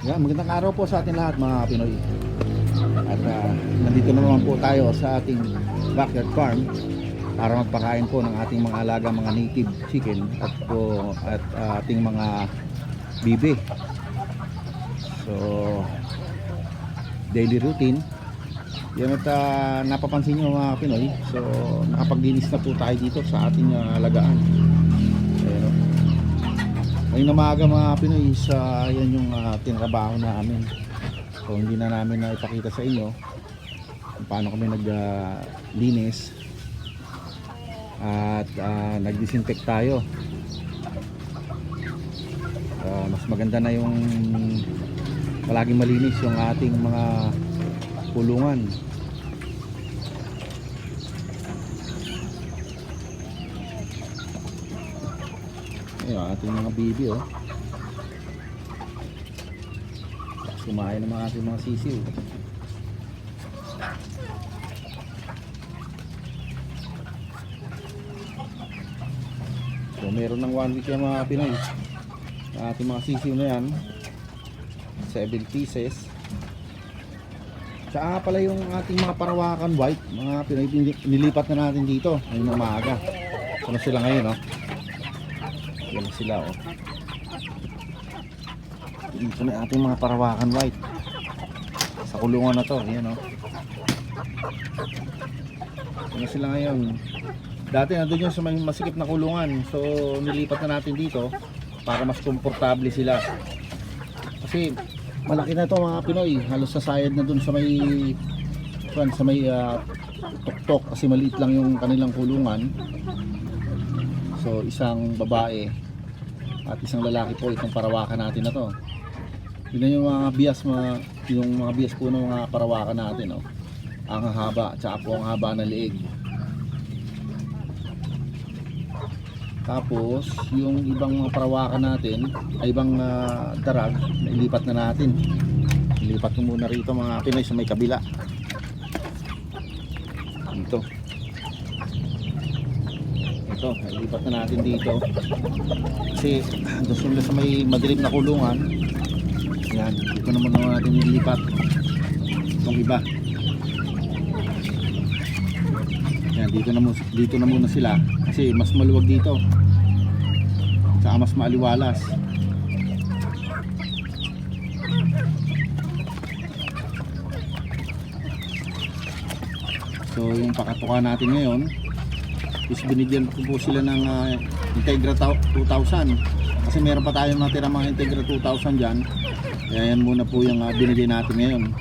Yan, magandang araw po sa atin lahat mga Pinoy. At nandito na naman po tayo sa ating backyard farm para magpakain po ng ating mga alaga mga native chicken at ating mga bibe. So daily routine. Yan at napapansin nyo mga Pinoy. So nakapaglinis na po tayo dito sa ating alagaan. Ayan, ngayong umaga mga Pinoy, yan yung tinrabaho namin. So hindi na namin na ipakita sa inyo kung paano kami naglinis at nagdisinfect tayo. Mas maganda na yung palaging malinis yung ating mga kulungan. Ayan, ating mga bibi kumain ng ating mga sisiw. So meron ng 1 week yung mga Pinoy. Ating mga sisiw na yan 7 pieces. Tsaka pala yung ating mga parawakan white mga Pinoy, nilipat na natin dito ngayong umaga. So na sila ngayon yan sila Ito na ating mga parawakan white sa kulungan na to. Ayan Ito na sila ngayon. Dati nandun yun sa may masikip na kulungan. So nilipat na natin dito para mas komportable sila. Kasi malaki na to mga Pinoy. Halos sasayad na dun sa may tuktok kasi maliit lang yung kanilang kulungan. So isang babae at isang lalaki po itong parawakan natin na to. Yun yung mga bias po ng mga parawakan natin ang haba at saka po ang haba ng leeg. Tapos yung ibang mga parawakan natin ay ibang darag na ilipat na natin. Ilipat ko muna rito mga Pinoy sa may kabila. Ito, ilipat na natin dito. Kasi gusto nila sa may madilim na kulungan. Yan, dito naman natin nilipat itong iba. Yan, dito na muna sila kasi mas maluwag dito. Saka mas maaliwalas. So yung pakatuka natin ngayon is binigyan ko po sila ng Integra 2000 kasi meron pa tayong natira mga Integra 2000 dyan. Kaya yan muna po yung binigay natin ngayon.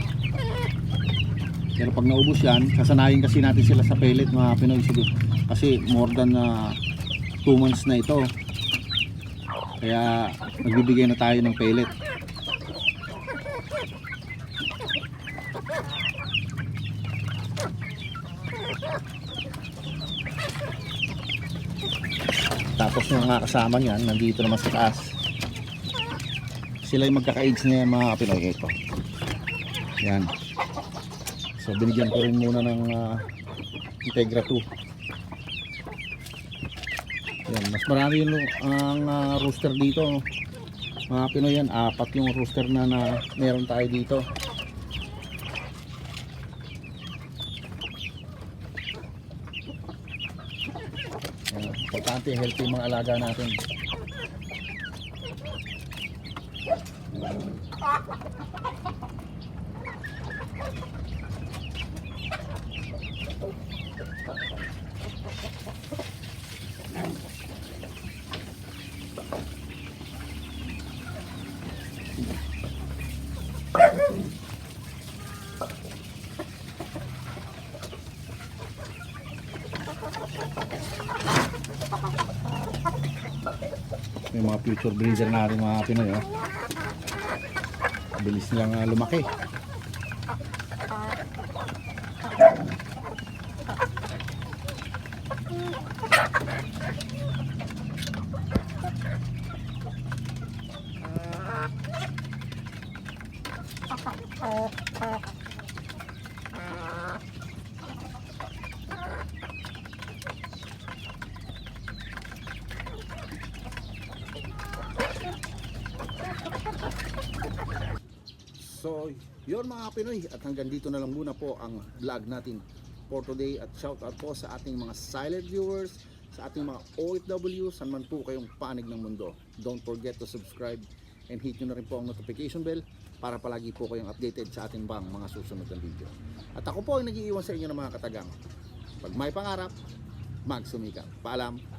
Pero pag naubos yan, sasanayin kasi natin sila sa pellet mga Pinoy kasi more than 2 months na ito. Kaya magbibigay na tayo ng pellet. Tapos yung mga kasama niyan nandito naman sa taas. Sila yung magkaka-age na yan mga Pinoy. Ito yan. So binigyan ko rin muna ng Integra 2. Yan, mas marami yung ang rooster dito mga Pinoy. Yan, 4 yung rooster na meron tayo dito. Importante, healthy yung mga alaga natin. Yung mga future breeder natin mga Pinoy bilis nilang lumaki. So, yun mga Pinoy, at hanggang dito na lang muna po ang vlog natin for today. At shout out po sa ating mga silent viewers, sa ating mga OFW, saan man po kayong panig ng mundo. Don't forget to subscribe and hit nyo na rin po ang notification bell para palagi po kayong updated sa ating bang mga susunod na video. At ako po ay nag-iiwan sa inyo ng mga katagang. Pag may pangarap, magsumikap. Paalam.